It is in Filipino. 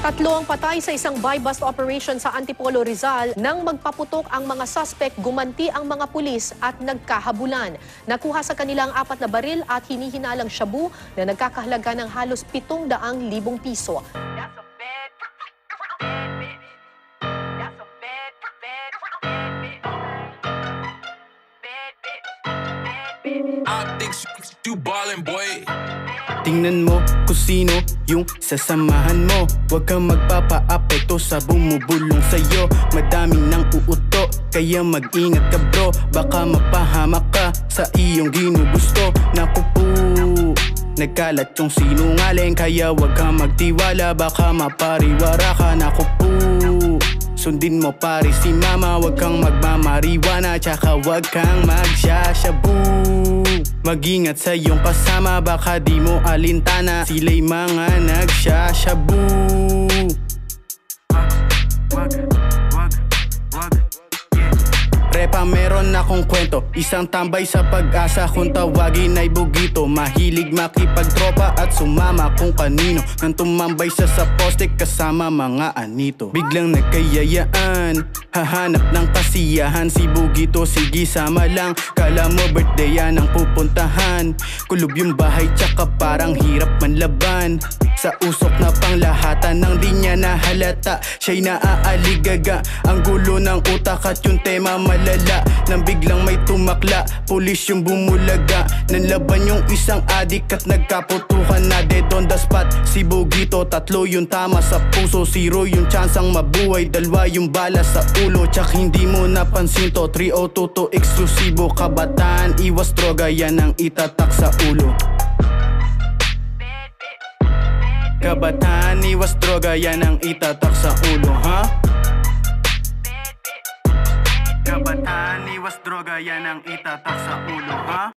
Tatlo ang patay sa isang buy-bust operation sa Antipolo, Rizal. Nang magpaputok ang mga suspect, gumanti ang mga pulis at nagkahabulan. Nakuha sa kanilang 4 na baril at hinihinalang shabu na nagkakahalaga ng halos 700,000 piso. Tingnan mo kung sino yung sasamahan mo. Huwag kang magpapa-apekto sa bumubulong sa'yo. Madaming nang uuto, kaya mag-ingat ka bro. Baka mapahamak ka sa iyong ginugusto. Naku po, nagkalat yung sinungaling, kaya huwag kang magtiwala. Baka mapariwara ka. Naku po, sundin mo pare si mama. Huwag kang magmamariwana, tsaka huwag kang magsyashabu. Mag-ingat sa iyong kasama, baka di mo alintana. Sila'y mga nagsashabu. Repa, meron akong kwento. Isang tambay sa Pag-asa, kung tawagin ay bugito. Mahilig makipagtropa at sumama kung kanino. Nang tumambay siya sa poste kasama mga anito. Biglang nagkayayaan, hahanap ng kasiyahan. Si Bugito, sige sama lang. Kala mo birthday yan ang pupuntahan. Kulob yung bahay tsaka parang hirap manlaban. Sa usok na panglahatan nang di niya nahalata. Siya'y naaaligaga, ang gulo ng utak at yung tema malala. Nang biglang may tumakla, pulis yung bumulaga. Nanlaban yung isang adik at nagkaputukan na dead on the spot. Si Bugito, 3 yung tama sa puso. 0 yung tsansang mabuhay, 2 yung bala sa ulo. Tsak hindi mo napansin to, 302 to eksklusibo. Kabataan, iwas droga, yan ang itatak sa ulo. Kabataan, iwas droga, yan ang itatak sa ulo, ha? Kabataan, iwas droga, yan ang itatak sa ulo, ha?